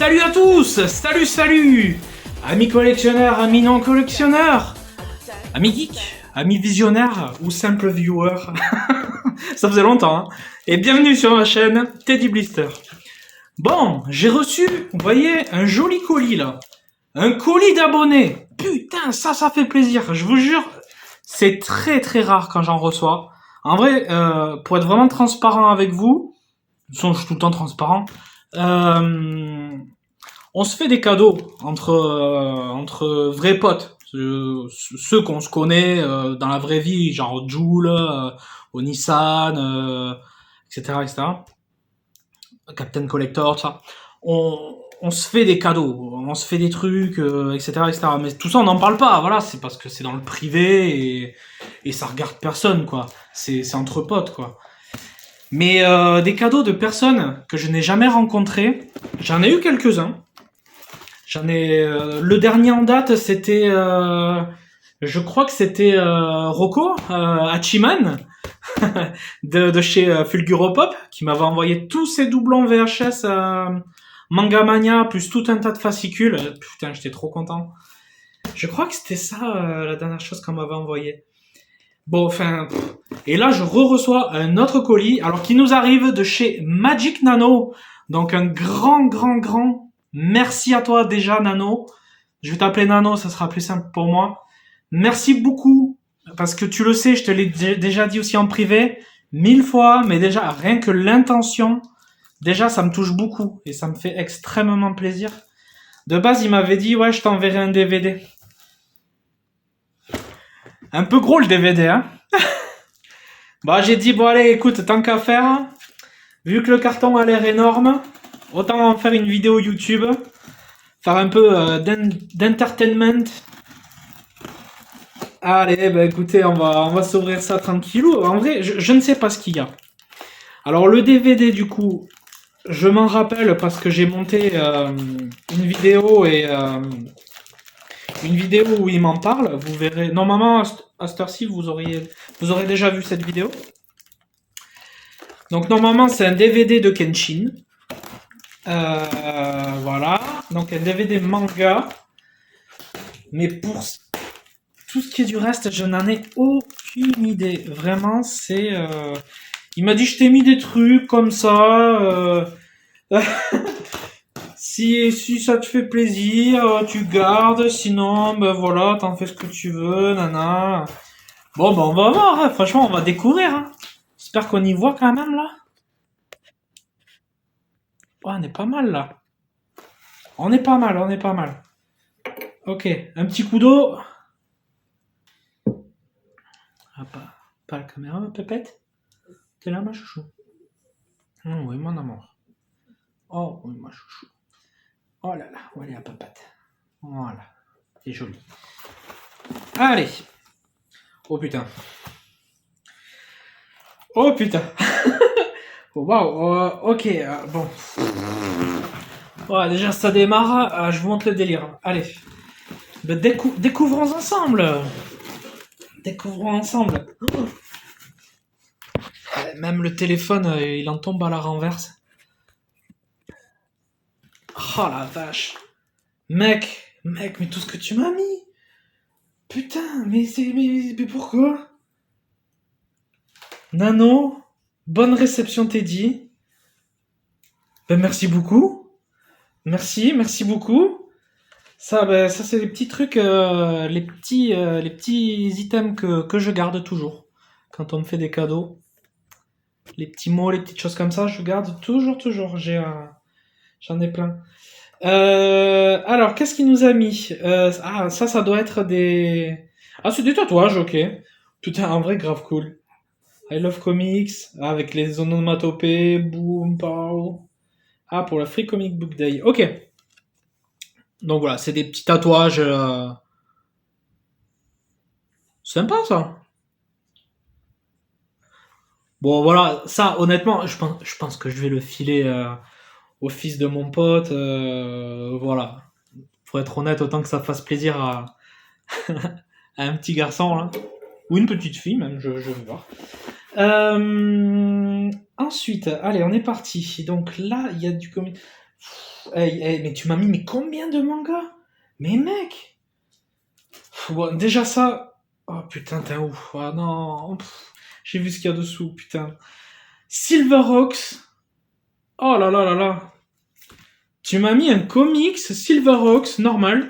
Salut à tous. Salut. Amis collectionneurs, amis non collectionneurs, amis geeks, amis visionnaires ou simples viewers. Ça faisait longtemps, hein. Et bienvenue sur ma chaîne Teddy Blister. Bon, j'ai reçu, vous voyez, un joli colis là. Un colis d'abonnés. Putain, ça fait plaisir. Je vous jure, c'est très rare quand j'en reçois. En vrai, pour être vraiment transparent avec vous, de toute façon, je suis tout le temps transparent. On se fait des cadeaux entre vrais potes, ceux qu'on se connaît dans la vraie vie, genre Joule, au Nissan, etc. Captain Collector, tout ça. On se fait des cadeaux, on se fait des trucs, etc. Mais tout ça, on n'en parle pas, voilà, c'est parce que c'est dans le privé et ça regarde personne, quoi. C'est entre potes, quoi. Mais des cadeaux de personnes que je n'ai jamais rencontrées, j'en ai eu quelques-uns. Le dernier en date, c'était je crois que c'était Rocco Hachiman de chez Fulguropop qui m'avait envoyé tous ses doublons VHS Manga Mania plus tout un tas de fascicules. Putain, j'étais trop content. Je crois que c'était ça la dernière chose qu'on m'avait envoyé. Bon, enfin, et là je reçois un autre colis, alors qui nous arrive de chez Magic Nano. Donc un grand merci à toi déjà, Nano. Je vais t'appeler Nano, ça sera plus simple pour moi. Merci beaucoup, parce que tu le sais, je te l'ai déjà dit aussi en privé, 1000 fois, mais déjà, rien que l'intention, déjà, ça me touche beaucoup, et ça me fait extrêmement plaisir. De base, il m'avait dit, ouais, je t'enverrai un DVD. Un peu gros le DVD, hein. Bah, j'ai dit, bon allez, écoute, tant qu'à faire, vu que le carton a l'air énorme, autant en faire une vidéo YouTube, faire un peu d'entertainment. Allez, bah écoutez, on va s'ouvrir ça tranquillou. En vrai, je ne sais pas ce qu'il y a. Alors le DVD, du coup, je m'en rappelle parce que j'ai monté une vidéo où il m'en parle. Vous verrez. Normalement, à cette heure-ci, vous aurez déjà vu cette vidéo. Donc normalement, c'est un DVD de Kenshin. Voilà. Donc un DVD manga. Mais pour tout ce qui est du reste, je n'en ai aucune idée. Vraiment, c'est... Il m'a dit, je t'ai mis des trucs comme ça. Si ça te fait plaisir, tu gardes. Sinon, ben voilà, t'en fais ce que tu veux, nana. Bon, ben on va voir. Hein. Franchement, on va découvrir. Hein. J'espère qu'on y voit quand même, là. Oh, on est pas mal, là. On est pas mal. Ok, un petit coup d'eau. Ah, pas la caméra, ma pépette. T'es là, ma chouchou? Oui, mon amour. Oh, oui, ma chouchou. Oh là là, voilà la papate. Voilà, c'est joli. Allez. Oh putain. Oh putain. Waouh, ok, bon. Voilà, déjà ça démarre, je vous montre le délire. Allez. Ben, découvrons ensemble. Oh. Même le téléphone, il en tombe à la renverse. Oh la vache. Mec, mais tout ce que tu m'as mis. Putain, mais pourquoi? Nano, bonne réception Teddy. Ben merci beaucoup. Merci beaucoup. Ça c'est les petits trucs, les petits items que je garde toujours. Quand on me fait des cadeaux. Les petits mots, les petites choses comme ça, je garde toujours. J'en ai plein. Alors, qu'est-ce qu'il nous a mis ça doit être des... Ah, c'est des tatouages, ok. Putain, en vrai, grave cool. I Love Comics, avec les onomatopées, boom, pow. Ah, pour la Free Comic Book Day. Ok. Donc voilà, c'est des petits tatouages. Sympa, ça. Bon, voilà, ça, honnêtement, je pense que je vais le filer au fils de mon pote. Voilà. Pour être honnête, autant que ça fasse plaisir à un petit garçon, là. Ou une petite fille, même, je vais voir. Ensuite, allez, on est parti. Donc là, il y a du comics. Mais tu m'as mis mais combien de mangas? Mais mec! Bon, déjà ça... Oh putain, t'es un ouf. Ah non. J'ai vu ce qu'il y a dessous, putain. Silverhawks. Oh là là là là. Tu m'as mis un comics Silverhawks normal.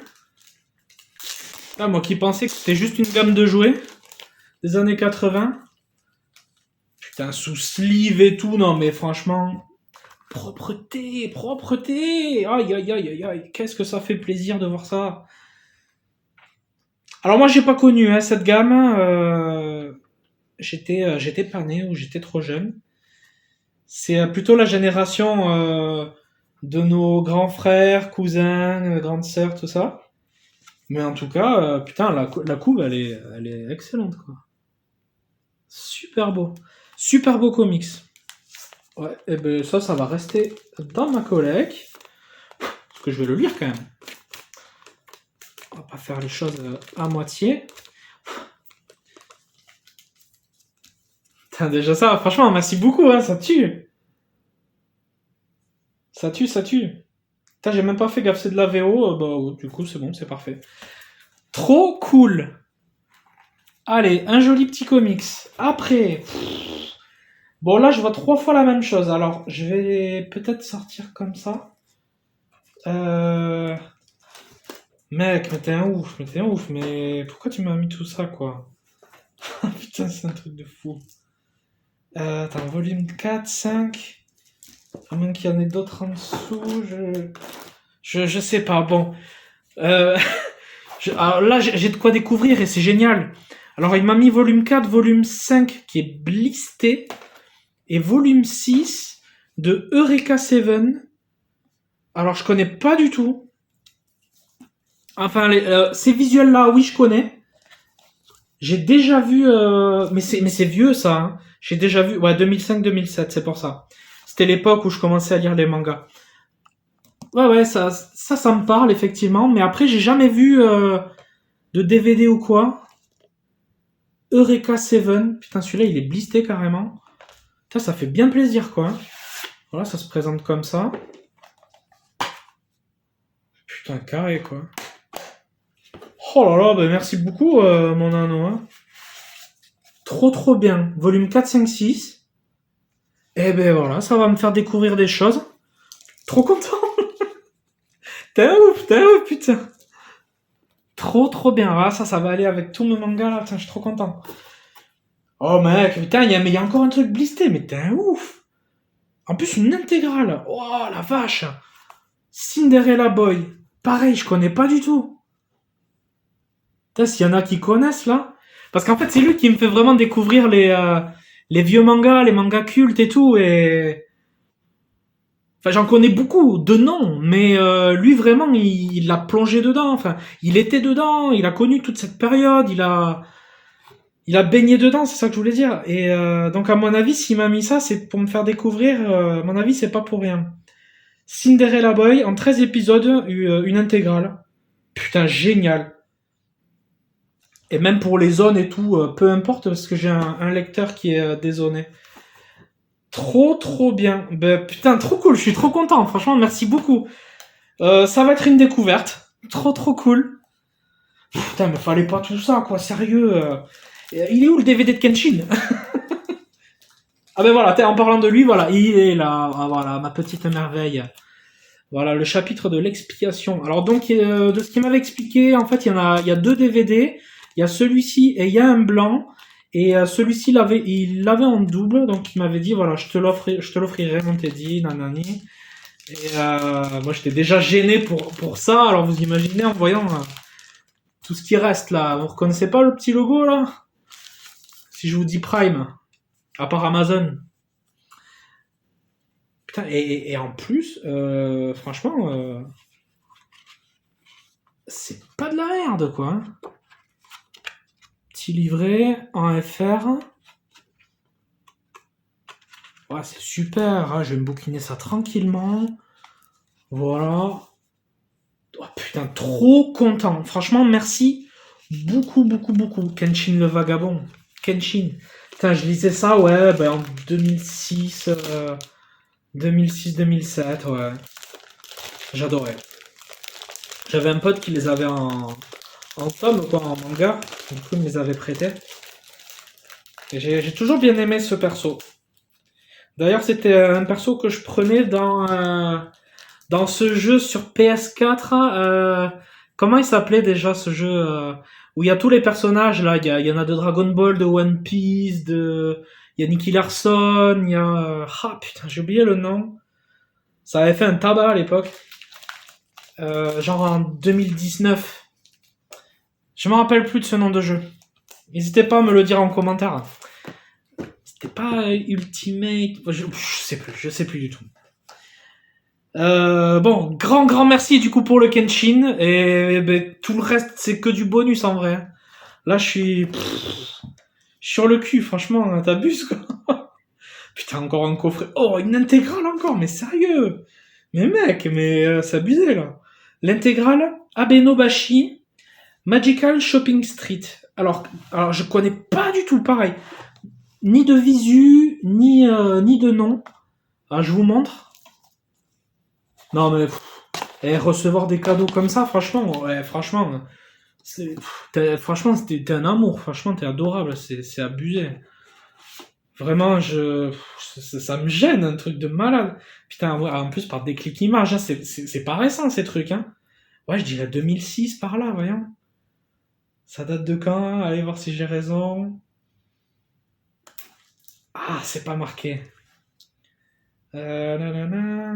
Ah, moi qui pensais que c'était juste une gamme de jouets des années 80. Putain, sous sleeve et tout. Non mais franchement... Propreté, propreté. Aïe aïe aïe aïe aïe. Qu'est-ce que ça fait plaisir de voir ça. Alors moi j'ai pas connu cette gamme. J'étais pas né ou j'étais trop jeune. C'est plutôt la génération de nos grands frères, cousins, grandes sœurs, tout ça. Mais en tout cas, putain, la couve, elle est excellente, quoi. Super beau. Super beau comics. Ouais, et ben ça va rester dans ma collègue. Parce que je vais le lire quand même. On va pas faire les choses à moitié. Putain, déjà ça, franchement, merci beaucoup, hein, ça tue. Ça tue, ça tue. Putain, j'ai même pas fait gaffe, c'est de la VO, bah du coup c'est bon, c'est parfait. Trop cool. Allez, un joli petit comics. Après, bon là je vois 3 fois la même chose, alors je vais peut-être sortir comme ça. Mec, mais t'es un ouf, mais pourquoi tu m'as mis tout ça, quoi? Putain, c'est un truc de fou. Attends, volume 4, 5. À moins qu'il y en ait d'autres en dessous, je sais pas, bon. Alors là, j'ai de quoi découvrir et c'est génial. Alors, il m'a mis volume 4, volume 5 qui est blisté et volume 6 de Eureka 7. Alors, je connais pas du tout. Enfin, ces visuels-là, oui, je connais. J'ai déjà vu... mais c'est vieux, ça. Hein. J'ai déjà vu... Ouais, 2005-2007, c'est pour ça. C'était l'époque où je commençais à lire les mangas. Ouais, ça me parle, effectivement. Mais après, j'ai jamais vu de DVD ou quoi. Eureka 7. Putain, celui-là, il est blisté carrément. Putain, ça fait bien plaisir, quoi. Voilà, ça se présente comme ça. Putain, carré, quoi. Oh là là, bah merci beaucoup, mon anneau. Hein. Trop bien. Volume 4, 5, 6. Et ben voilà, ça va me faire découvrir des choses. Trop content. T'es un ouf, putain. Trop bien. Ah, ça va aller avec tous mes mangas, là. Putain, je suis trop content. Oh, mec, putain, il y a encore un truc blisté, mais t'es un ouf. En plus, une intégrale. Oh, la vache. Cinderella Boy. Pareil, je connais pas du tout. Putain, s'il y en a qui connaissent, là. Parce qu'en fait, c'est lui qui me fait vraiment découvrir les vieux mangas, les mangas cultes et tout, et... Enfin, j'en connais beaucoup de noms, mais lui, vraiment, il a plongé dedans. Enfin, il était dedans, il a connu toute cette période, il a baigné dedans, c'est ça que je voulais dire. Et donc, à mon avis, s'il m'a mis ça, c'est pour me faire découvrir, à mon avis, c'est pas pour rien. Cinderella Boy, en 13 épisodes, une intégrale. Putain, génial. Et même pour les zones et tout, peu importe, parce que j'ai un lecteur qui est dézoné. Trop bien. Ben, putain, trop cool, je suis trop content, franchement, merci beaucoup. Ça va être une découverte. Trop cool. Putain, mais fallait pas tout ça, quoi, sérieux. Il est où le DVD de Kenshin? Ah ben voilà, en parlant de lui, voilà, il est là. Ah, voilà, ma petite merveille. Voilà, le chapitre de l'expiation. Alors donc, de ce qu'il m'avait expliqué, en fait, il y a 2 DVD. Il y a celui-ci et il y a un blanc. Et celui-ci, il l'avait en double. Donc, il m'avait dit, voilà, je te l'offrirai, mon Teddy, nanani. Et moi, j'étais déjà gêné pour ça. Alors, vous imaginez, en voyant tout ce qui reste là. Vous reconnaissez pas le petit logo, là? Si je vous dis Prime, à part Amazon. Putain, et en plus, franchement, c'est pas de la merde, quoi. Hein. Petit livret en FR. Ouais, c'est super. Hein, je vais me bouquiner ça tranquillement. Voilà. Oh, putain, trop content. Franchement, merci beaucoup. Kenshin le vagabond. Kenshin. Putain, je lisais ça, ouais, ben en 2006, 2006-2007, ouais. J'adorais. J'avais un pote qui les avait en tome, quoi, en manga. Du coup, il me les avait prêtés. Et j'ai toujours bien aimé ce perso. D'ailleurs, c'était un perso que je prenais dans ce jeu sur PS4. Comment il s'appelait déjà ce jeu où il y a tous les personnages là. Il y en a de Dragon Ball, de One Piece, il y a Nicky Larson, il y a ah putain j'ai oublié le nom. Ça avait fait un tabac à l'époque. Genre en 2019. Je me rappelle plus de ce nom de jeu. N'hésitez pas à me le dire en commentaire. C'était pas Ultimate. Je sais plus du tout. Bon, grand merci du coup pour le Kenshin et ben, tout le reste c'est que du bonus en vrai. Là je suis sur le cul franchement, t'abuses quoi. Putain encore un coffret. Oh une intégrale encore, mais sérieux. Mais mec, mais c'est abusé là. L'intégrale Abenobashi Magical Shopping Street. Alors je connais pas du tout pareil. Ni de visu, ni de nom. Ah, je vous montre. Non mais recevoir des cadeaux comme ça, franchement, ouais, franchement, franchement, t'es un amour, franchement, t'es adorable, c'est abusé. Vraiment, ça me gêne, un truc de malade. Putain, ouais, en plus par des clics images, hein, c'est pas récent ces trucs, hein. Ouais, je dirais 2006 par là, voyons. Ça date de quand? Allez voir si j'ai raison. Ah, c'est pas marqué. Nanana.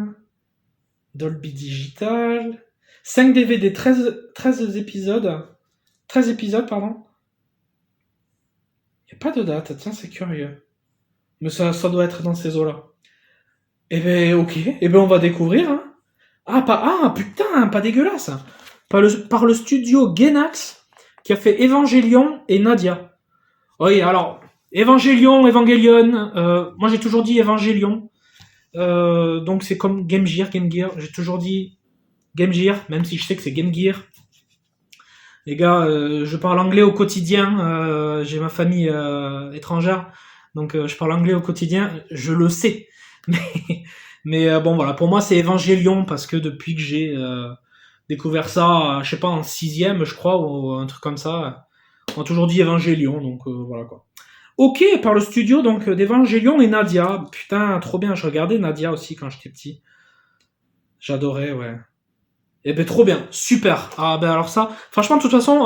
Dolby Digital. 5 DVD, 13 épisodes. 13 épisodes, pardon. Il n'y a pas de date, tiens, c'est curieux. Mais ça doit être dans ces eaux-là. Eh ben, ok. Eh ben, on va découvrir. Hein. Putain, pas dégueulasse. Par le studio Gainax, qui a fait Evangelion et Nadia. Oui, alors, Evangelion, moi j'ai toujours dit Evangelion. Donc c'est comme Game Gear. J'ai toujours dit Game Gear, même si je sais que c'est Game Gear. Les gars, je parle anglais au quotidien. J'ai ma famille étrangère, donc je parle anglais au quotidien. Je le sais, mais bon voilà. Pour moi, c'est Evangelion parce que depuis que j'ai découvert ça, je sais pas en 6e, je crois, ou un truc comme ça, on a toujours dit Evangelion. Donc voilà quoi. Ok, par le studio donc d'Evangelion et Nadia. Putain, trop bien. Je regardais Nadia aussi quand j'étais petit. J'adorais, ouais. Eh ben trop bien, super. Ah ben alors ça, franchement de toute façon,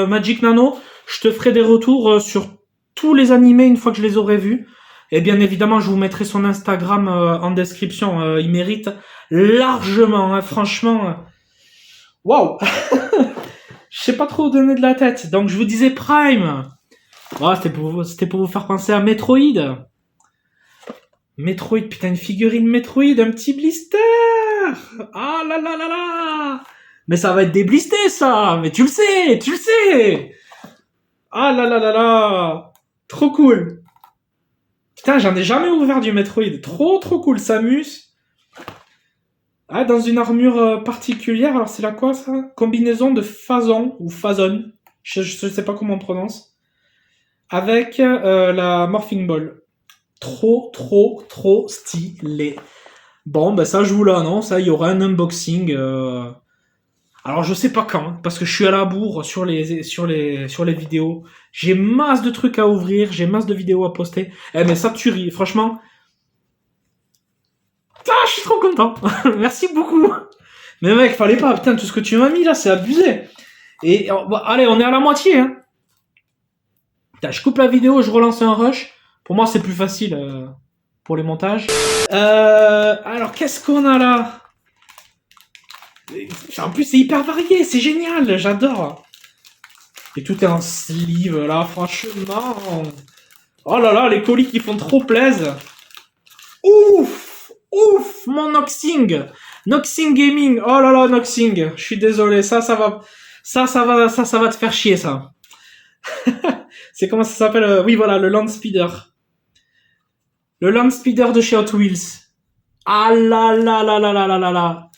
Magic Nano, je te ferai des retours sur tous les animés une fois que je les aurai vus. Et bien évidemment, je vous mettrai son Instagram en description. Il mérite largement, hein, franchement. Waouh. Je sais pas trop où donner de la tête. Donc je vous disais Prime. Ah, c'était pour vous faire penser à Metroid. Metroid, putain, une figurine Metroid, un petit blister. Ah là là là là. Mais ça va être déblisté, ça. Mais tu le sais. Ah là là là là. Trop cool. Putain, j'en ai jamais ouvert du Metroid. Trop cool. Samus. Ah, dans une armure particulière. Alors, c'est la quoi, ça? Combinaison de Phazon ou Phazon. Je sais pas comment on prononce. Avec la Morphing Ball. Trop stylé. Bon, ben ça, je vous l'annonce. Il y aura un unboxing. Alors, je sais pas quand, hein, parce que je suis à la bourre sur les vidéos. J'ai masse de trucs à ouvrir, j'ai masse de vidéos à poster. Eh, mais ça tuerie, franchement. Ah, je suis trop content. Merci beaucoup. Mais mec, fallait pas, putain, tout ce que tu m'as mis là, c'est abusé. Et bon, allez, on est à la moitié. Hein. Putain, je coupe la vidéo, je relance un rush. Pour moi, c'est plus facile pour les montages. Alors, qu'est-ce qu'on a là? En plus, c'est hyper varié, c'est génial, j'adore. Et tout est en sleeve là, franchement. Oh là là, les colis qui font trop plaisir. Ouf, mon Noxing. Noxing Gaming. Oh là là, Noxing. Je suis désolé, ça va te faire chier, ça. C'est comment ça s'appelle? Oui, voilà, le Land Speeder. Le Land Speeder de chez Hot Wheels. Ah là là là là là là là là.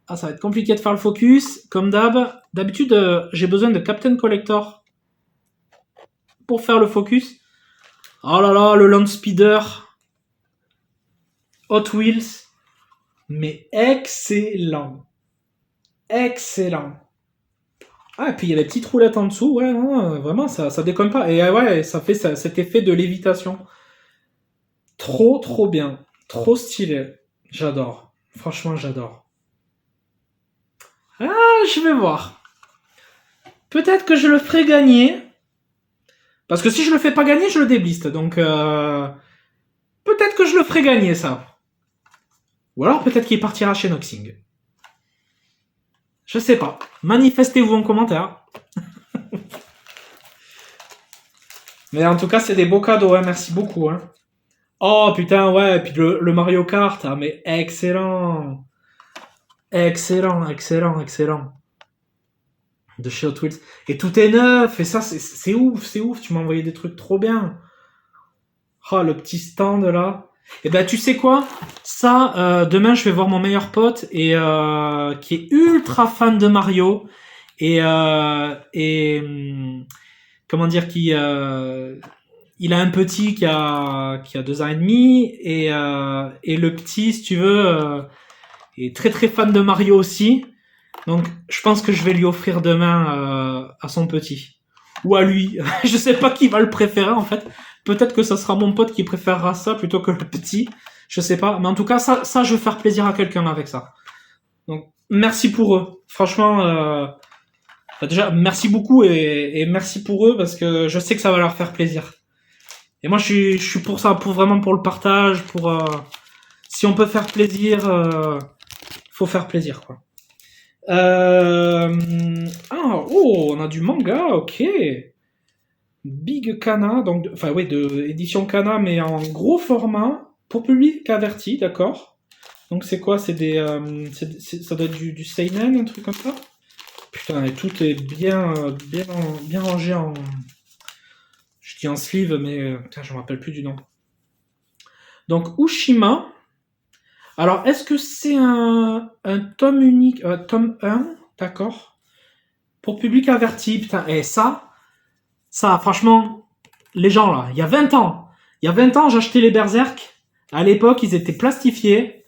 Ah, ça va être compliqué de faire le focus. Comme d'habitude, j'ai besoin de Captain Collector pour faire le focus. Oh là là, le Land Speeder. Hot Wheels. Mais excellent. Excellent. Ah, et puis il y a les petites roulettes en dessous, ouais, non, vraiment, ça déconne pas. Et ouais, ça fait cet effet de lévitation. Trop, trop bien. Trop stylé. J'adore. Franchement, j'adore. Ah, je vais voir. Peut-être que je le ferai gagner. Parce que si je le fais pas gagner, je le débliste. Donc, peut-être que je le ferai gagner, ça. Ou alors peut-être qu'il partira chez Noxing. Je sais pas. Manifestez-vous en commentaire. Mais en tout cas, c'est des beaux cadeaux, hein. Merci beaucoup. Hein. Oh putain, ouais. Et puis le Mario Kart. Ah, mais excellent. Excellent, excellent, excellent. De chez Hot Wheels. Et tout est neuf. Et ça, c'est ouf, c'est ouf. Tu m'as envoyé des trucs trop bien. Oh, le petit stand là. Et ben, tu sais quoi? Ça, demain, je vais voir mon meilleur pote et qui est ultra fan de Mario et comment dire il a un petit qui a 2 ans et demi et le petit, si tu veux, est très très fan de Mario aussi. Donc, je pense que je vais lui offrir demain à son petit ou à lui. Je sais pas qui va le préférer en fait. Peut-être que ça sera mon pote qui préférera ça plutôt que le petit. Je sais pas. Mais en tout cas, ça je vais faire plaisir à quelqu'un avec ça. Donc, merci pour eux. Franchement, déjà, merci beaucoup et merci pour eux parce que je sais que ça va leur faire plaisir. Et moi, je suis pour ça, pour vraiment pour le partage, pour si on peut faire plaisir, faut faire plaisir quoi. Oh, on a du manga, ok. Big Kana, donc, enfin, oui, de édition Kana, mais en gros format, pour public averti, d'accord. Donc, c'est quoi? C'est des. Ça doit être du Seinen, un truc comme ça? Putain, et tout est bien rangé en. Je dis en sleeve, mais. Putain, je me rappelle plus du nom. Donc, Ushima. Alors, est-ce que c'est un tome unique, tome 1, d'accord? Pour public averti, putain, et ça, franchement, les gens là, il y a 20 ans, j'achetais les Berserk. À l'époque, ils étaient plastifiés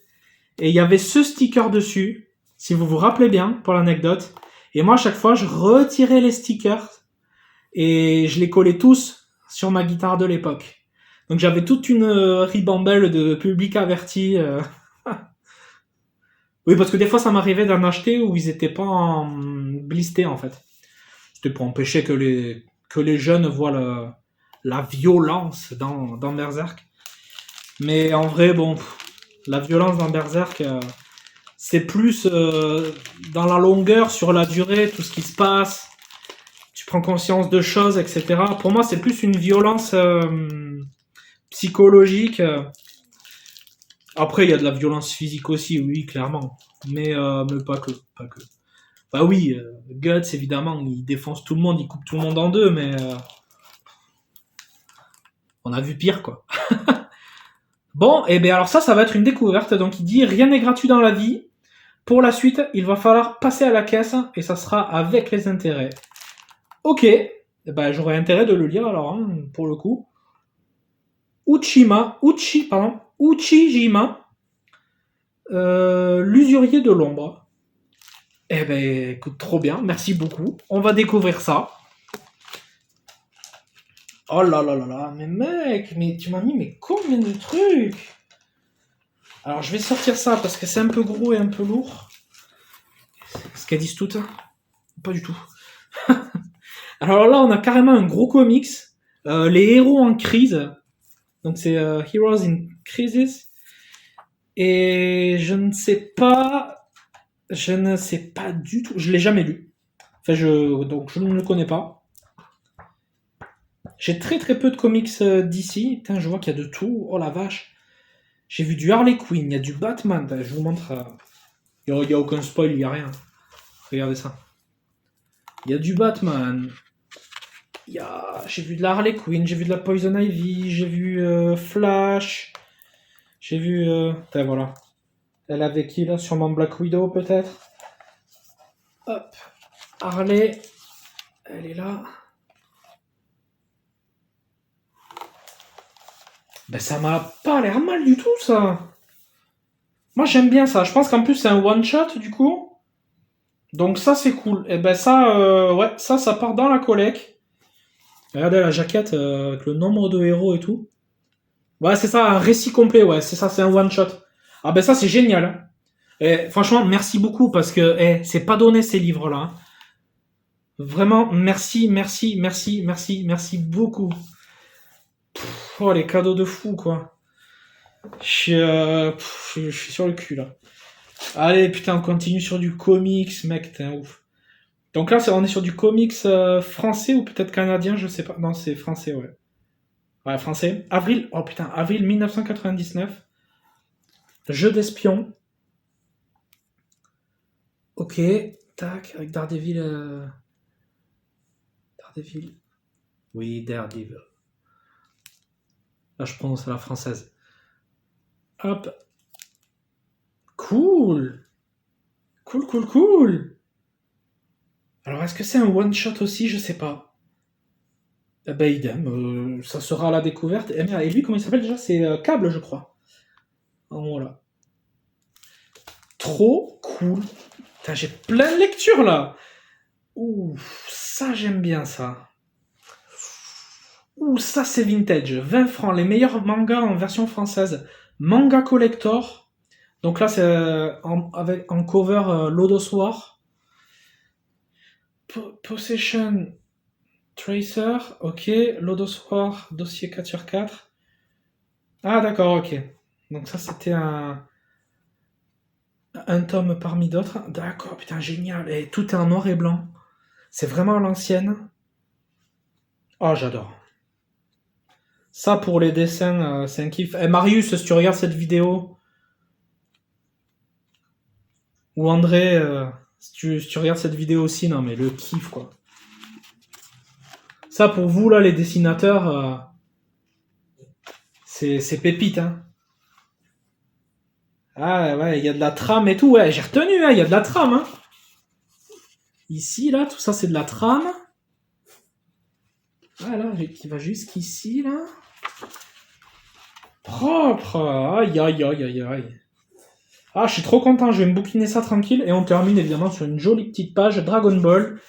et il y avait ce sticker dessus, si vous vous rappelez bien, pour l'anecdote. Et moi, à chaque fois, je retirais les stickers et je les collais tous sur ma guitare de l'époque. Donc j'avais toute une ribambelle de public averti. Oui, parce que des fois, ça m'arrivait d'en acheter où ils étaient pas en blistés en fait. C'était pour empêcher que les jeunes voient la violence dans Berserk. Mais en vrai, bon, la violence dans Berserk, c'est plus dans la longueur, sur la durée, tout ce qui se passe. Tu prends conscience de choses, etc. Pour moi, c'est plus une violence psychologique. Après, il y a de la violence physique aussi, oui, clairement. Mais pas que, pas que. Bah oui, Guts, évidemment, il défonce tout le monde, il coupe tout le monde en deux, mais on a vu pire, quoi. Bon, et bien alors ça va être une découverte. Donc il dit, rien n'est gratuit dans la vie. Pour la suite, il va falloir passer à la caisse, et ça sera avec les intérêts. Ok, eh ben, j'aurais intérêt de le lire alors, hein, pour le coup. Uchijima, l'usurier de l'ombre. Eh ben, écoute, trop bien, merci beaucoup. On va découvrir ça. Oh là là là là, mais mec, mais tu m'as mis mais combien de trucs? Alors je vais sortir ça parce que c'est un peu gros et un peu lourd. Ce qu'elles disent toutes? Pas du tout. Alors là, on a carrément un gros comics. Les héros en crise. Donc c'est Heroes in Crisis. Et je ne sais pas du tout. Je l'ai jamais lu. Enfin, donc je ne le connais pas. J'ai très très peu de comics d'ici. Putain, je vois qu'il y a de tout. Oh la vache. J'ai vu du Harley Quinn, il y a du Batman. Je vous montre. Il n'y a aucun spoil, il n'y a rien. Regardez ça. Il y a du Batman. J'ai vu de la Harley Quinn, j'ai vu de la Poison Ivy, j'ai vu Flash. J'ai vu. Voilà. Elle avait qui là? Sûrement Black Widow peut-être. Hop. Harley. Elle est là. Ben ça m'a pas l'air mal du tout ça. Moi, j'aime bien ça. Je pense qu'en plus, c'est un one-shot, du coup. Donc ça, c'est cool. Et ben ça, ouais, ça part dans la collecte. Regardez la jaquette avec le nombre de héros et tout. Ouais, c'est ça, un récit complet, ouais, c'est ça, c'est un one-shot. Ah ben ça, c'est génial, hein. Et franchement, merci beaucoup parce que c'est pas donné ces livres-là, hein. Vraiment, merci, merci, merci, merci, merci beaucoup. Oh, les cadeaux de fou, quoi. Je suis sur le cul, là. Allez, putain, on continue sur du comics, mec, t'es un ouf. Donc là, on est sur du comics français ou peut-être canadien, je sais pas. Non, c'est français, ouais. Ouais, français. Avril, oh putain, avril 1999. Jeu d'espion. Ok, tac, avec Daredevil. Daredevil. Oui, Daredevil. Là, je prononce à la française. Hop. Cool. Cool, cool, cool. Alors, est-ce que c'est un one-shot aussi? Je sais pas. Eh ben, idem. Ça sera à la découverte. Et lui, comment il s'appelle déjà? C'est Câble, je crois. Voilà. Trop cool. Putain, j'ai plein de lectures, là. Ouh, ça, j'aime bien, ça. Ouh, ça, c'est vintage. 20 francs. Les meilleurs mangas en version française. Manga Collector. Donc là, c'est en cover Lodos War. Possession Tracer. Ok. Lodos War, dossier 4/4. Ah, d'accord, ok. Donc ça, c'était un tome parmi d'autres. D'accord, putain, génial. Et tout est en noir et blanc. C'est vraiment à l'ancienne. Oh, j'adore. Ça, pour les dessins, c'est un kiff. Eh, Marius, si tu regardes cette vidéo, ou André, si tu regardes cette vidéo aussi, non, mais le kiff, quoi. Ça, pour vous, là, les dessinateurs, c'est pépite, hein. Ah, ouais, il y a de la trame et tout. Ouais, j'ai retenu, hein, il y a de la trame, hein. Ici, là, tout ça, c'est de la trame. Voilà, qui va jusqu'ici, là. Propre. Aïe, aïe, aïe, aïe, aïe. Ah, je suis trop content, je vais me bouquiner ça tranquille. Et on termine évidemment sur une jolie petite page Dragon Ball.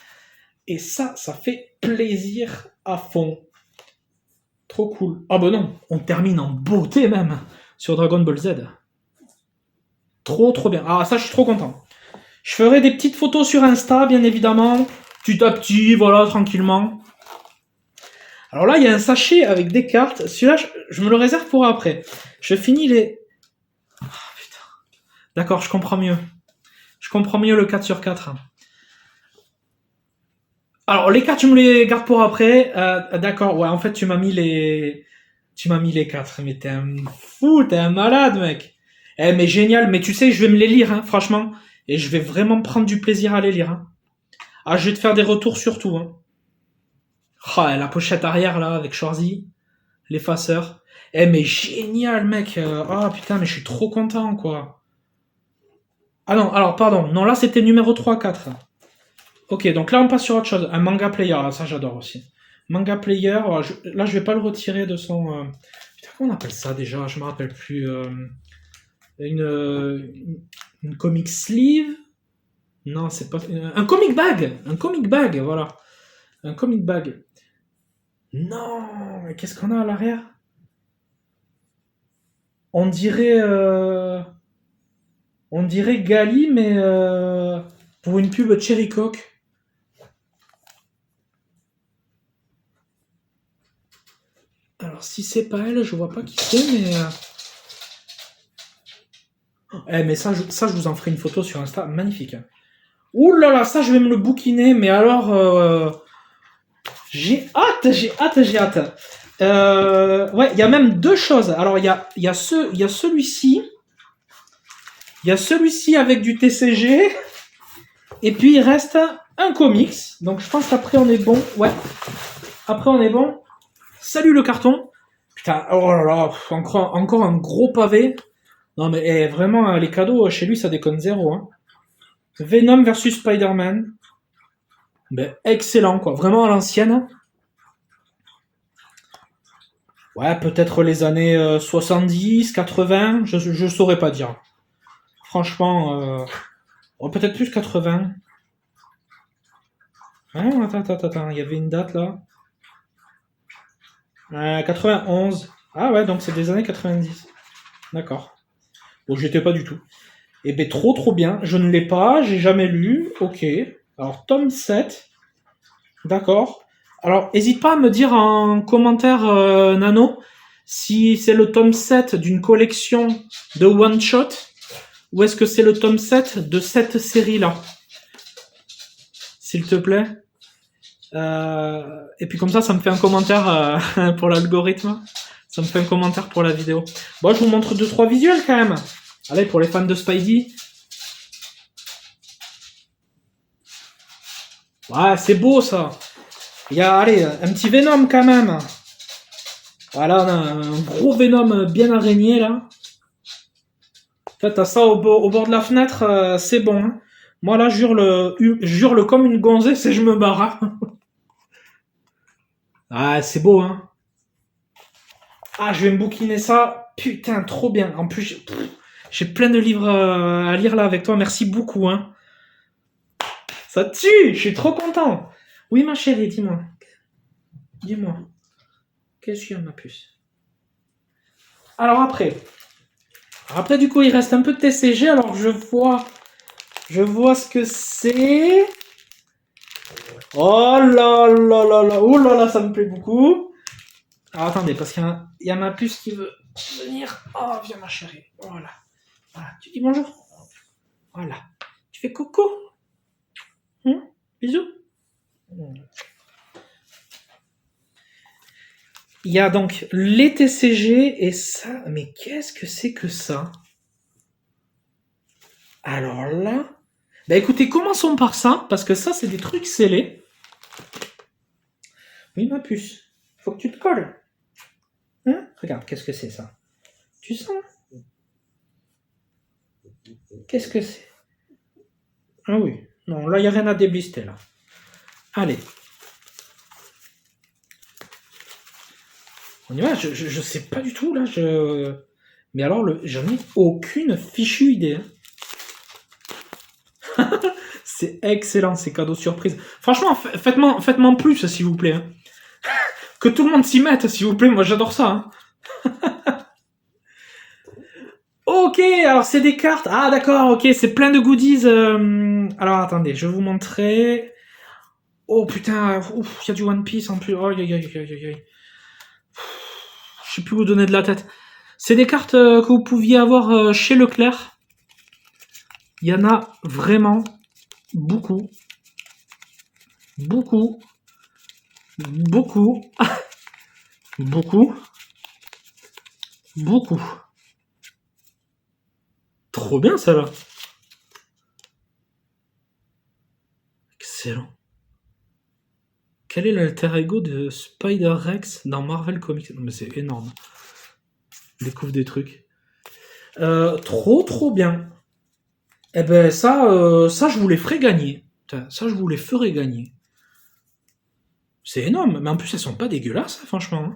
Et ça fait plaisir à fond. Trop cool. Ah bah non, on termine en beauté même sur Dragon Ball Z. Trop trop bien. Ah ça, je suis trop content. Je ferai des petites photos sur Insta, bien évidemment. Petit à petit, voilà, tranquillement. Alors là, il y a un sachet avec des cartes. Celui-là, je me le réserve pour après. Je finis les... Oh, putain. D'accord, je comprends mieux. Je comprends mieux le 4/4. Alors, les cartes, tu me les gardes pour après. D'accord, ouais, en fait, tu m'as mis les 4. Mais t'es un fou, t'es un malade, mec. Eh, mais génial. Mais tu sais, je vais me les lire, hein, franchement. Et je vais vraiment prendre du plaisir à les lire, hein. Ah, je vais te faire des retours surtout, hein. Ah, la pochette arrière, là, avec Schwarzy. L'effaceur. Eh, mais génial, mec. Ah, putain, mais je suis trop content, quoi. Ah non, alors, pardon. Non, là, c'était numéro 3-4. Ok, donc là, on passe sur autre chose. Un manga player, ça, j'adore aussi. Manga player, là, je vais pas le retirer de son... Putain, comment on appelle ça, déjà? Je me rappelle plus. Une comic sleeve? Non, c'est pas... Un comic bag! Un comic bag, voilà. Un comic bag. Non, mais qu'est-ce qu'on a à l'arrière? On dirait... On dirait Gali, mais pour une pub Cherry Coke. Alors, si c'est pas elle, je vois pas qui c'est, mais... mais ça, je vous en ferai une photo sur Insta. Magnifique. Ouh là là, ça, je vais me le bouquiner, mais alors... j'ai hâte, j'ai hâte, j'ai hâte. Ouais, il y a même deux choses. Alors, il y a celui-ci. Il y a celui-ci avec du TCG. Et puis, il reste un comics. Donc, je pense qu'après, on est bon. Ouais. Après, on est bon. Salut le carton. Putain, oh là là, encore un gros pavé. Non, mais vraiment, les cadeaux, chez lui, ça déconne zéro. Hein. Venom versus Spider-Man. Ben, excellent, quoi. Vraiment à l'ancienne. Ouais, peut-être les années 70, 80, je saurais pas dire. Franchement, peut-être plus 80. Ah, attends, il y avait une date là. 91. Ah ouais, donc c'est des années 90. D'accord. Bon, j'étais pas du tout. Eh ben trop bien. Je ne l'ai pas, j'ai jamais lu. Ok. Alors, tome 7. D'accord. Alors, n'hésite pas à me dire en commentaire, Nano, si c'est le tome 7 d'une collection de one-shot, ou est-ce que c'est le tome 7 de cette série-là. S'il te plaît. Et puis comme ça me fait un commentaire pour l'algorithme. Ça me fait un commentaire pour la vidéo. Bon, je vous montre 2-3 visuels quand même. Allez, pour les fans de Spidey. Ouais, c'est beau ça. Il y a, allez, un petit Venom quand même. Voilà, on a un gros Venom bien araignée là. En fait, t'as ça au bord de la fenêtre, c'est bon. Hein. Moi là, jure-le comme une gonzesse et je me barre. Ah, c'est beau, hein. Ah, je vais me bouquiner ça. Putain, trop bien. En plus, j'ai plein de livres à lire là avec toi. Merci beaucoup, hein. Ça tue. Je suis trop content. Oui, ma chérie, dis-moi. Dis-moi. Qu'est-ce qu'il y a, ma puce? Alors après, du coup, il reste un peu de TCG. Alors, je vois ce que c'est. Oh là là là là. Oh là là, ça me plaît beaucoup. Alors, attendez, parce qu'il y a ma puce qui veut venir. Oh, viens, ma chérie. Voilà. Tu dis bonjour. Voilà. Tu fais coucou. Bisous. Il y a donc les TCG et ça. Mais qu'est-ce que c'est que ça? Alors là. Bah écoutez, commençons par ça, parce que ça, c'est des trucs scellés. Oui, ma puce. Faut que tu te colles. Hein? Regarde, qu'est-ce que c'est ça? Tu sens? Qu'est-ce que c'est? Ah oui. Non, là, il n'y a rien à déblister, là. Allez. On y va, je sais pas du tout, là. Mais alors, j'en ai aucune fichue idée. Hein. C'est excellent, ces cadeaux surprises. Franchement, faites-moi plus, s'il vous plaît. Hein. Que tout le monde s'y mette, s'il vous plaît. Moi, j'adore ça. Hein. Ok, alors c'est des cartes. Ah, d'accord, ok, c'est plein de goodies. Alors, attendez, je vais vous montrer. Oh, putain, il y a du One Piece en plus. Oh, aïe. Je sais plus où donner de la tête. C'est des cartes que vous pouviez avoir chez Leclerc. Il y en a vraiment beaucoup. Beaucoup. Trop bien, ça, là. Excellent. Quel est l'alter ego de Spider-Rex dans Marvel Comics? Non, mais c'est énorme. Je découvre des trucs. Trop bien. Eh ben, ça, je vous les ferai gagner. Ça, je vous les ferai gagner. C'est énorme. Mais en plus, elles sont pas dégueulasses, franchement. Hein.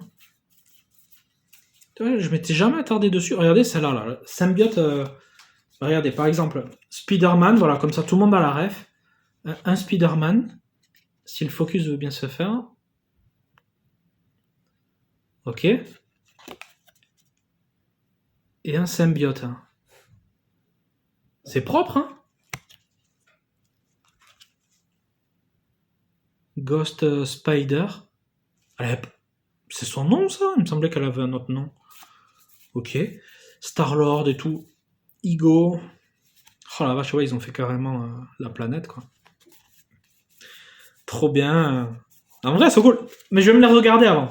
Je m'étais jamais attardé dessus. Regardez celle-là, là. Symbiote. Regardez, par exemple, Spider-Man. Voilà, comme ça, tout le monde a la ref. Un Spider-Man. Si le focus veut bien se faire. Ok. Et un symbiote. Hein. C'est propre, hein. Ghost Spider. C'est son nom, ça? Il me semblait qu'elle avait un autre nom. Ok. Star-Lord et tout. Ego. Oh la vache, ouais, ils ont fait carrément la planète, quoi. Trop bien. En vrai, c'est cool. Mais je vais me les regarder avant.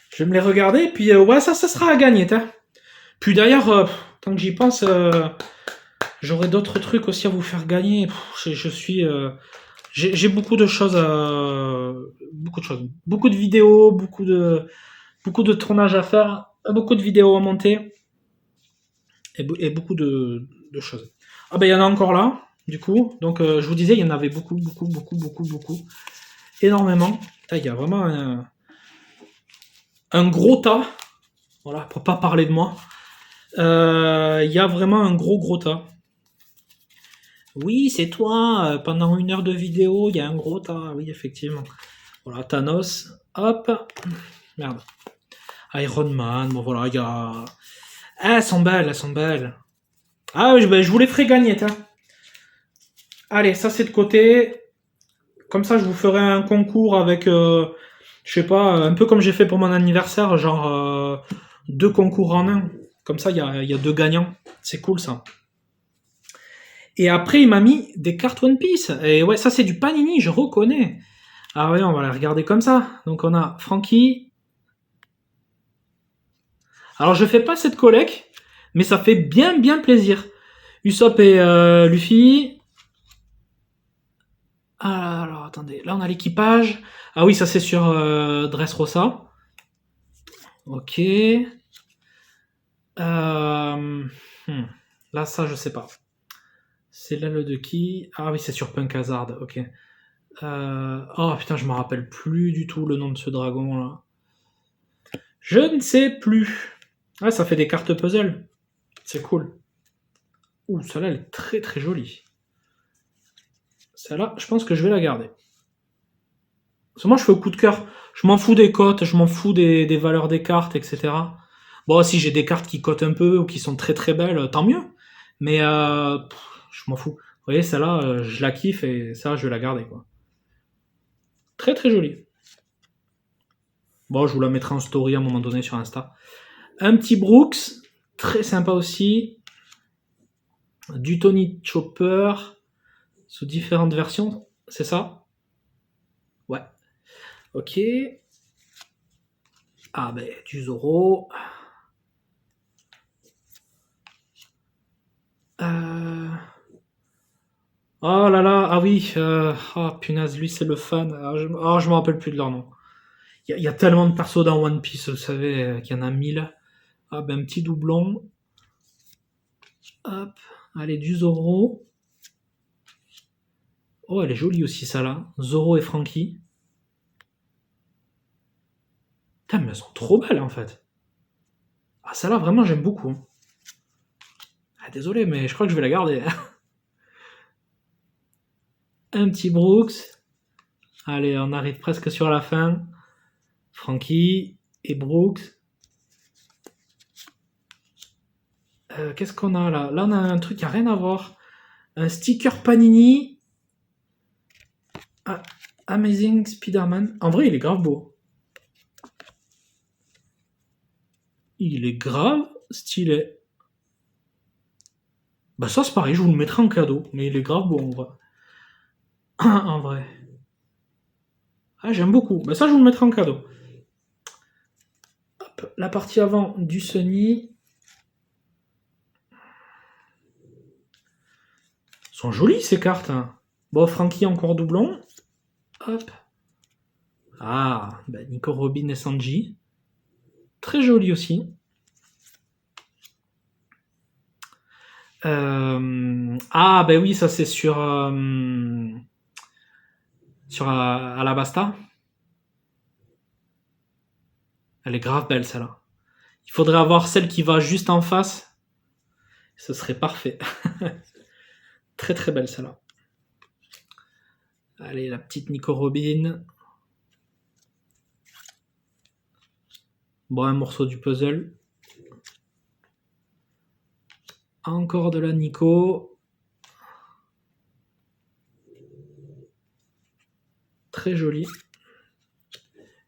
Je vais me les regarder, puis ouais, ça sera à gagner, t'as. Puis d'ailleurs, tant que j'y pense, j'aurai d'autres trucs aussi à vous faire gagner. Je suis... j'ai beaucoup de choses beaucoup de choses. Beaucoup de vidéos, beaucoup de tournages à faire, beaucoup de vidéos à monter. Et beaucoup de choses. Ah ben, il y en a encore là, du coup. Donc, je vous disais, il y en avait beaucoup. Énormément. Il y a vraiment un gros tas. Voilà, pour pas parler de moi. Il y a vraiment un gros tas. Oui, c'est toi. Pendant 1 heure de vidéo, il y a un gros tas. Oui, effectivement. Voilà, Thanos. Hop. Merde. Iron Man. Bon, voilà, il y a... Ah, elles sont belles, elles sont belles. Ah, oui, je vous les ferai gagner, tiens. Allez, ça c'est de côté. Comme ça, je vous ferai un concours avec, je sais pas, un peu comme j'ai fait pour mon anniversaire, genre 2 concours en un. Comme ça, il y a 2 gagnants. C'est cool ça. Et après, il m'a mis des cartes One Piece. Et ouais, ça c'est du Panini, je reconnais. Ah ouais, on va les regarder comme ça. Donc on a Frankie. Alors je fais pas cette collecte, mais ça fait bien bien plaisir. Usopp et Luffy. Ah, alors attendez, là on a l'équipage. Ah oui, ça c'est sur Dressrosa. Ok. Euh, hmm. Là, ça, je sais pas. C'est l'aile de qui? Ah oui, c'est sur Punk Hazard, ok. Oh putain, je me rappelle plus du tout le nom de ce dragon là. Je ne sais plus. Ah, ça fait des cartes puzzle. C'est cool. Ouh, celle-là, elle est très très jolie. Celle-là, je pense que je vais la garder. Parce que moi, je fais au coup de cœur. Je m'en fous des cotes, je m'en fous des valeurs des cartes, etc. Bon, si j'ai des cartes qui cotent un peu ou qui sont très très belles, tant mieux. Mais je m'en fous. Vous voyez, celle-là, je la kiffe et ça, je vais la garder, quoi. Très très jolie. Bon, je vous la mettrai en story à un moment donné sur Insta. Un petit Brooks, très sympa aussi. Du Tony Chopper, sous différentes versions, c'est ça? Ouais. Ok. Ah ben, du Zoro. Oh là là, ah oui, oh punaise, lui c'est le fan. Je me rappelle plus de leur nom. Il y a tellement de persos dans One Piece, vous savez, qu'il y en a 1000. Ah ben, un petit doublon. Hop, allez, du Zoro. Oh, elle est jolie aussi, ça là. Zoro et Frankie. Putain, mais elles sont trop belles en fait. Ah, celle-là, vraiment, j'aime beaucoup. Ah, désolé, mais je crois que je vais la garder. Un petit Brooks. Allez, on arrive presque sur la fin. Frankie et Brooks. Qu'est-ce qu'on a là? Là, on a un truc qui a rien à voir. Un sticker Panini. Ah, Amazing Spider-Man. En vrai, il est grave beau. Il est grave stylé. Bah ça, c'est pareil, je vous le mettrai en cadeau. Mais il est grave beau, en vrai. En vrai. Ah, j'aime beaucoup. Bah ça, je vous le mettrai en cadeau. Hop, la partie avant du Sunny. Sont jolies, ces cartes. Hein. Bon, Frankie, encore doublon. Hop. Ah, bah Nico Robin et Sanji. Très joli aussi. Ah, ben oui, ça c'est sur Alabasta. Elle est grave belle celle-là. Il faudrait avoir celle qui va juste en face. Ce serait parfait. Très très belle celle-là. Allez, la petite Nico Robin. Bon, un morceau du puzzle. Encore de la Nico. Très joli.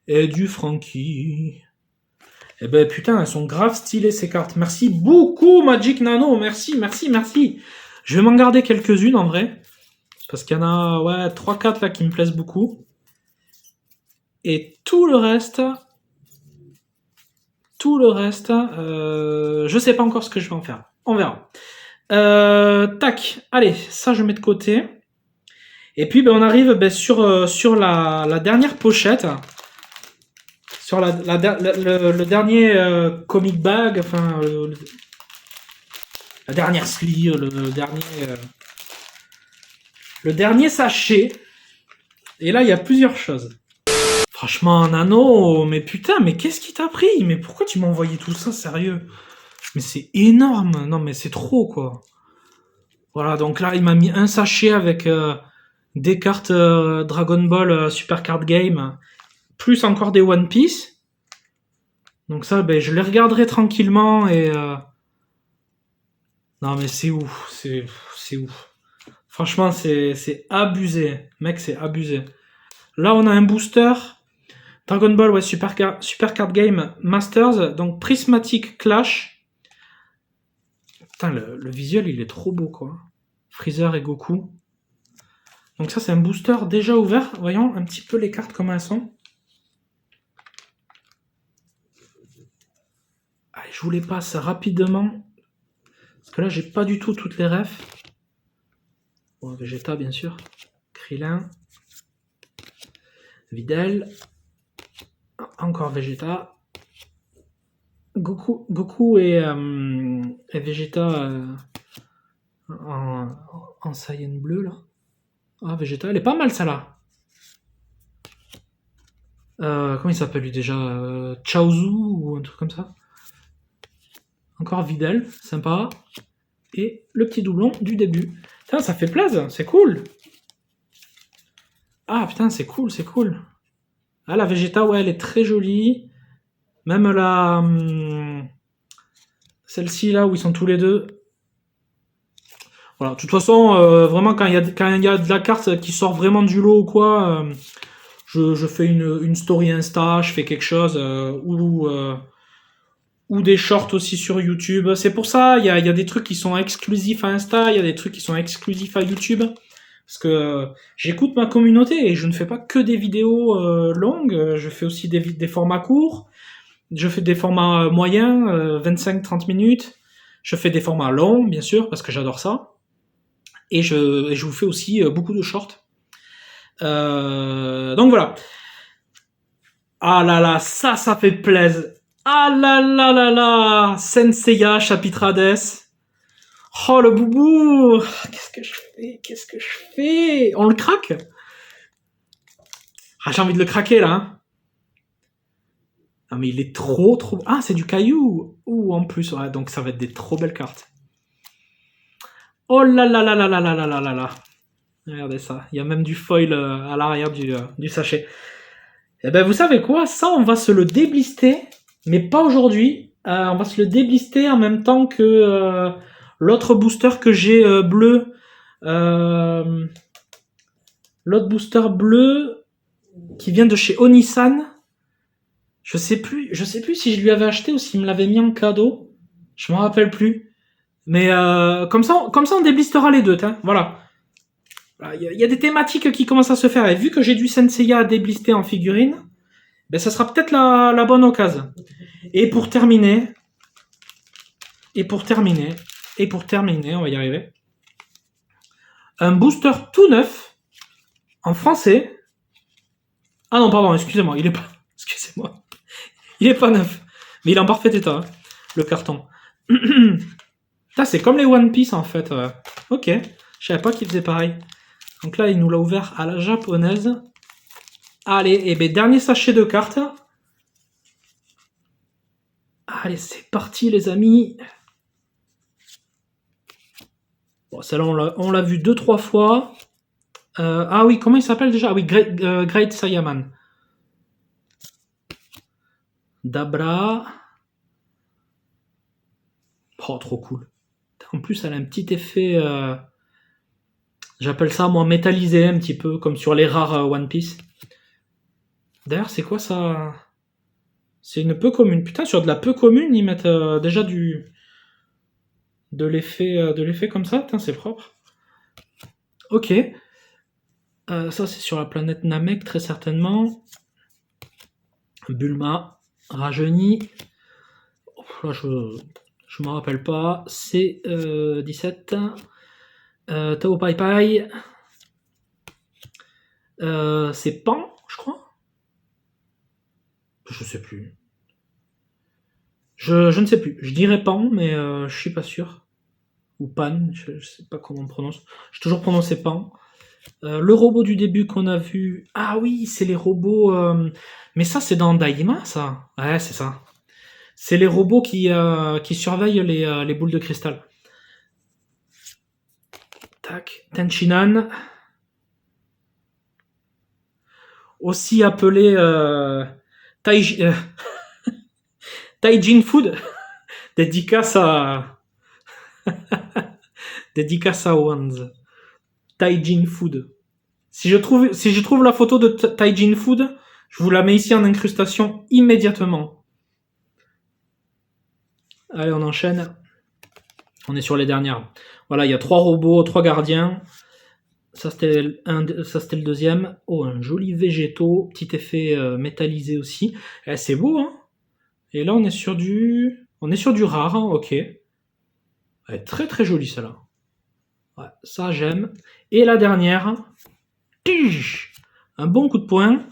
Et du Frankie. Eh ben putain, elles sont grave stylées ces cartes. Merci beaucoup Magic Nano. Merci, merci, merci. Je vais m'en garder quelques-unes en vrai. Parce qu'il y en a ouais, 3-4 là qui me plaisent beaucoup. Et tout le reste, je sais pas encore ce que je vais en faire. On verra. Tac, allez, ça je mets de côté. Et puis ben, on arrive ben, sur la dernière pochette. Sur le dernier comic bag, enfin la dernière sleeve, le dernier sachet. Et là il y a plusieurs choses. Franchement, Nano, mais putain, mais qu'est-ce qui t'a pris? Mais pourquoi tu m'as envoyé tout ça, sérieux? Mais c'est énorme, non mais c'est trop quoi. Voilà, donc là, il m'a mis un sachet avec des cartes Dragon Ball Super Card Game, plus encore des One Piece. Donc ça, ben, je les regarderai tranquillement et... Non mais c'est ouf, c'est ouf. Franchement, c'est abusé. Mec, c'est abusé. Là, on a un booster. Dragon Ball, ouais, Super Card Game Masters. Donc, Prismatic Clash. Putain, le visuel, il est trop beau, quoi. Freezer et Goku. Donc ça, c'est un booster déjà ouvert. Voyons un petit peu les cartes, comment elles sont. Allez, je vous les passe rapidement. Parce que là, j'ai pas du tout toutes les refs. Bon, Vegeta, bien sûr. Krillin. Videl. Encore Vegeta. Goku et Vegeta en Saiyan bleu, là. Ah, Vegeta, elle est pas mal, ça, là. Comment il s'appelle, lui, déjà Chaozu ou un truc comme ça. Encore Videl, sympa. Et le petit doublon du début. Putain, ça fait plaisir, c'est cool. Ah, putain, c'est cool, c'est cool. Ah, la Vegeta, ouais, elle est très jolie. Même la... celle-ci, là, où ils sont tous les deux. Voilà, de toute façon, vraiment, quand il y a de la carte qui sort vraiment du lot ou quoi, je fais une story Insta, je fais quelque chose, ou des shorts aussi sur YouTube. C'est pour ça, il y a des trucs qui sont exclusifs à Insta, il y a des trucs qui sont exclusifs à YouTube. Parce que j'écoute ma communauté et je ne fais pas que des vidéos longues, je fais aussi des formats courts, je fais des formats moyens, 25-30 minutes, je fais des formats longs, bien sûr, parce que j'adore ça. Et je vous fais aussi beaucoup de shorts. Donc voilà. Ah là là, ça fait plaisir. Ah là là là là, Senseiya, chapitre Hades. Oh le boubou, qu'est-ce que je fais? On le craque? Ah, j'ai envie de le craquer là. Hein. Ah mais il est trop. Ah, c'est du caillou. Ouh, en plus, ouais, donc ça va être des trop belles cartes. Oh là là là là là là là là là là. Regardez ça, il y a même du foil à l'arrière du sachet. Eh ben vous savez quoi, ça on va se le déblister, mais pas aujourd'hui. On va se le déblister en même temps que l'autre booster que j'ai bleu. L'autre booster bleu qui vient de chez Onisan. Je sais plus si je lui avais acheté ou s'il me l'avait mis en cadeau. Je m'en rappelle plus. Mais comme ça on déblistera les deux. Hein. Voilà. Il y a des thématiques qui commencent à se faire. Et vu que j'ai du Senseiya à déblister en figurine, ben ça sera peut-être la bonne occasion. Et pour terminer, on va y arriver. Un booster tout neuf en français. Ah non, pardon, excusez-moi, il est pas neuf, mais il est en parfait état, hein, le carton. Putain, c'est comme les One Piece en fait. Ok, je savais pas qu'il faisait pareil. Donc là, il nous l'a ouvert à la japonaise. Allez, et ben dernier sachet de cartes. Allez, c'est parti les amis. Bon, celle-là, on l'a vu 2-3 fois. Ah oui, comment il s'appelle déjà? Ah oui, Great Saiyaman. Dabra. Oh, trop cool. En plus, elle a un petit effet... j'appelle ça, moi, métallisé, un petit peu, comme sur les rares One Piece. D'ailleurs, c'est quoi ça? C'est une peu commune. Putain, sur de la peu commune, ils mettent déjà de l'effet comme ça. Putain, c'est propre. Ok. Ça, c'est sur la planète Namek, très certainement. Bulma, rajeuni. Là, je m'en rappelle pas. C'est 17. Tao Pai Pai. C'est Pan, je crois. Je sais plus. Je ne sais plus. Je dirais Pan, mais je suis pas sûr. Ou Pan, je sais pas comment on prononce. J'ai toujours prononcé Pan. Le robot du début qu'on a vu. Ah oui, c'est les robots. Mais ça, c'est dans Daima, ça. Ouais, c'est ça. C'est les robots qui surveillent les boules de cristal. Tac. Tenchinan. Aussi appelé Taijin Food. Dédicace à Wands. Taijin Food. Si je trouve la photo de Taijin Food, je vous la mets ici en incrustation immédiatement. Allez, on enchaîne. On est sur les dernières. Voilà, il y a 3 robots, 3 gardiens. Ça c'était le deuxième. Oh, un joli végétaux, petit effet métallisé aussi. C'est beau, hein. Et là on est sur du rare, hein, ok. Elle est très très jolie celle-là. Ouais, ça j'aime. Et la dernière, un bon coup de poing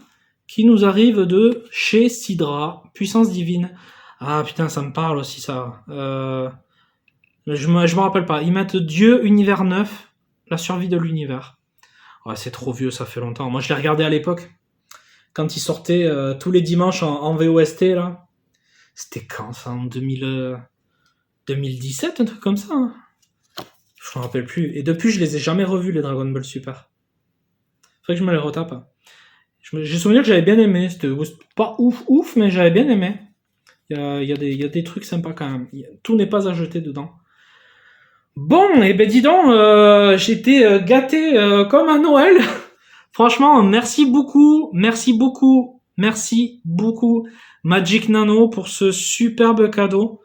qui nous arrive de chez Sidra, puissance divine. Ah putain, ça me parle aussi ça. Je me rappelle pas. Ils mettent Dieu, univers neuf, la survie de l'univers. Ouais, c'est trop vieux, ça fait longtemps. Moi je l'ai regardé à l'époque, quand il sortait tous les dimanches en VOST là. C'était quand ça, en 2017, un truc comme ça, hein. Je me rappelle plus. Et depuis, je les ai jamais revus, les Dragon Ball Super. Faudrait que je me les retape. J'ai souvenir que j'avais bien aimé. C'était pas ouf, mais j'avais bien aimé. Il y a des trucs sympas quand même. Tout n'est pas à jeter dedans. Bon, et ben dis donc, j'étais gâté comme à Noël. Franchement, merci beaucoup, Magic Nano pour ce superbe cadeau.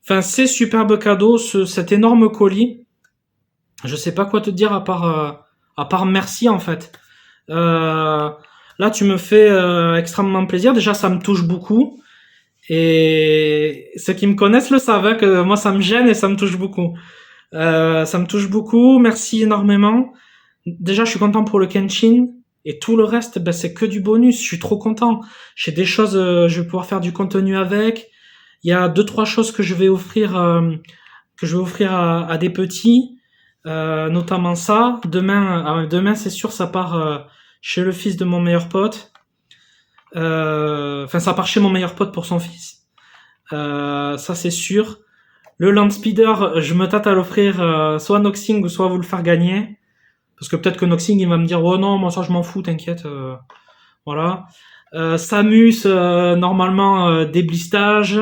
Enfin, ces superbes cadeaux, cet énorme colis. Je sais pas quoi te dire à part merci en fait. Là, tu me fais extrêmement plaisir. Déjà, ça me touche beaucoup. Et ceux qui me connaissent le savent, hein, que moi, ça me gêne et ça me touche beaucoup. Ça me touche beaucoup. Merci énormément. Déjà, je suis content pour le Kenshin. Et tout le reste, ben, c'est que du bonus. Je suis trop content. J'ai des choses, je vais pouvoir faire du contenu avec. Il y a 2-3 choses que je vais offrir à des petits, notamment ça. Demain, c'est sûr, ça part chez le fils de mon meilleur pote. Enfin, ça part chez mon meilleur pote pour son fils. Ça, c'est sûr. Le Land Speeder, je me tâte à l'offrir soit à Noxing ou soit à vous le faire gagner. Parce que peut-être que Noxing, il va me dire « Oh non, moi ça, je m'en fous, t'inquiète. » Voilà. Samus, normalement, déblistage.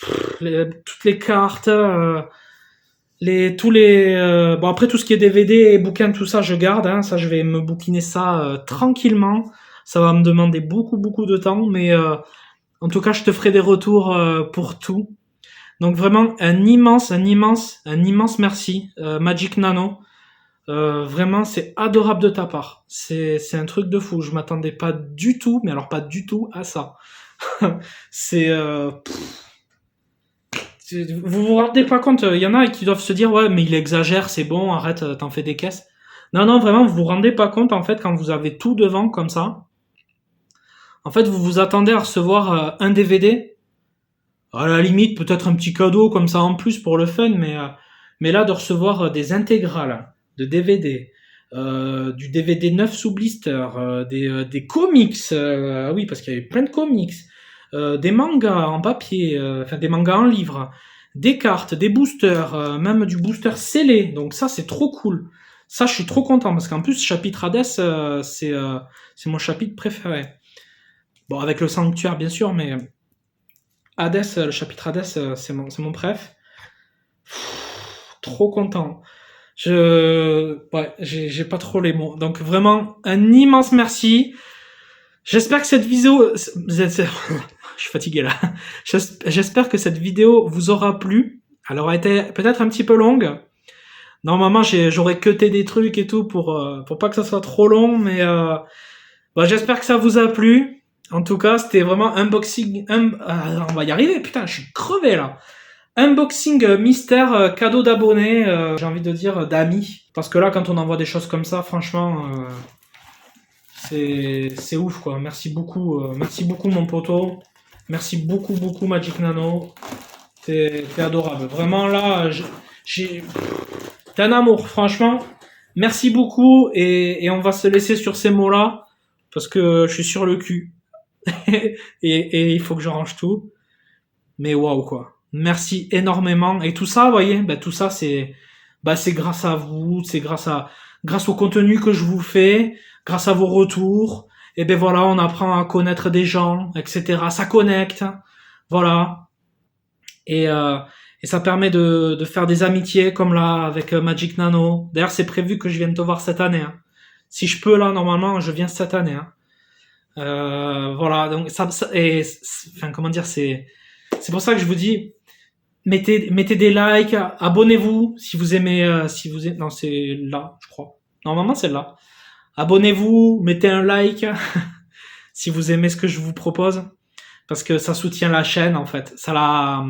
Toutes les cartes. Bon, après, tout ce qui est DVD et bouquins, tout ça, je garde. Hein, ça, je vais me bouquiner ça tranquillement. Ça va me demander beaucoup de temps. Mais en tout cas, je te ferai des retours pour tout. Donc vraiment, un immense merci, Magic Nano. Vraiment, c'est adorable de ta part. C'est un truc de fou. Je m'attendais pas du tout, mais alors pas du tout à ça. C'est vous vous rendez pas compte, il y en a qui doivent se dire ouais, mais il exagère, c'est bon, arrête, t'en fais des caisses. Non, vraiment, vous vous rendez pas compte en fait quand vous avez tout devant comme ça. En fait, vous vous attendez à recevoir un DVD. À la limite, peut-être un petit cadeau comme ça en plus pour le fun, mais là de recevoir des intégrales de DVD, du DVD neuf sous blister, des comics, oui parce qu'il y avait plein de comics, des mangas en papier, enfin des mangas en livre, des cartes, des boosters, même du booster scellé. Donc ça c'est trop cool. Ça je suis trop content parce qu'en plus chapitre Hades c'est mon chapitre préféré. Bon avec le sanctuaire bien sûr, mais Hades, le chapitre Hades c'est mon préf. Trop content. J'ai pas trop les mots. Donc vraiment un immense merci. J'espère que cette vidéo, je suis fatigué là. J'espère que cette vidéo vous aura plu. Elle aura été peut-être un petit peu longue. Normalement, j'aurais cuté des trucs et tout pour pas que ça soit trop long, mais j'espère que ça vous a plu. En tout cas, c'était vraiment unboxing. On va y arriver. Putain, je suis crevé là. Unboxing mystère, cadeau d'abonnés, j'ai envie de dire d'amis. Parce que là, quand on envoie des choses comme ça, franchement, c'est ouf quoi. Merci beaucoup mon poteau. Merci beaucoup Magic Nano. T'es adorable. Vraiment là, t'es un amour, franchement. Merci beaucoup et on va se laisser sur ces mots-là parce que je suis sur le cul. et il faut que je range tout. Mais waouh quoi. Merci énormément. Et tout ça, vous voyez, tout ça, c'est bah c'est grâce à vous, c'est grâce au contenu que je vous fais, grâce à vos retours. Et ben voilà, on apprend à connaître des gens, etc. Ça connecte, voilà. Et, euh, et ça permet de faire des amitiés comme là avec Magic Nano. D'ailleurs, c'est prévu que je vienne te voir cette année, hein. Si je peux là, normalement, je viens cette année, hein. Voilà, donc enfin comment dire, c'est pour ça que je vous dis, mettez des likes, abonnez-vous si vous aimez, non c'est là, je crois. Normalement c'est là. Abonnez-vous, mettez un like si vous aimez ce que je vous propose, parce que ça soutient la chaîne en fait. Ça la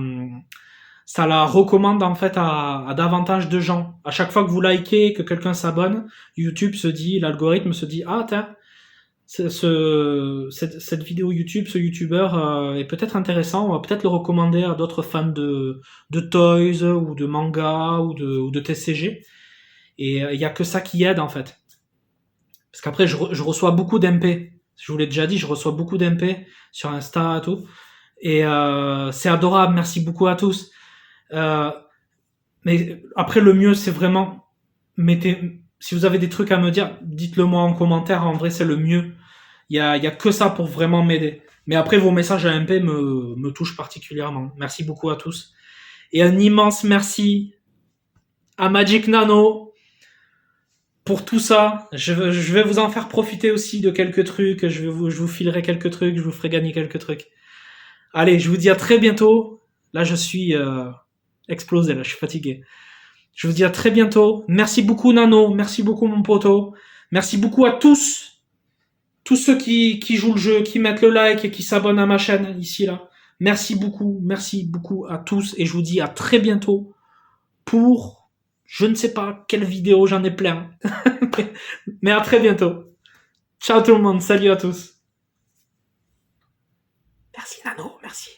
recommande en fait à davantage de gens. À chaque fois que vous likez, que quelqu'un s'abonne, YouTube se dit, l'algorithme se dit, ah tiens, cette vidéo YouTube, ce YouTuber est peut-être intéressant, on va peut-être le recommander à d'autres fans de toys ou de manga ou de TCG. Et il y a que ça qui aide en fait. Parce qu'après, je reçois beaucoup d'MP. Je vous l'ai déjà dit, je reçois beaucoup d'MP sur Insta et tout. Et c'est adorable, merci beaucoup à tous. Euh, mais après, le mieux, c'est vraiment, si vous avez des trucs à me dire, dites-le moi en commentaire, en vrai, c'est le mieux. Il y a que ça pour vraiment m'aider. Mais après, vos messages à MP me touchent particulièrement. Merci beaucoup à tous. Et un immense merci à Magic Nano pour tout ça. Je vais vous en faire profiter aussi de quelques trucs. Je vous filerai quelques trucs. Je vous ferai gagner quelques trucs. Allez, je vous dis à très bientôt. Là, je suis explosé. Là, je suis fatigué. Je vous dis à très bientôt. Merci beaucoup Nano. Merci beaucoup mon poteau. Merci beaucoup à tous. Tous ceux qui jouent le jeu, qui mettent le like et qui s'abonnent à ma chaîne ici là. Merci beaucoup à tous et je vous dis à très bientôt pour je ne sais pas quelle vidéo, j'en ai plein. Mais à très bientôt. Ciao tout le monde, salut à tous. Merci Nano, merci.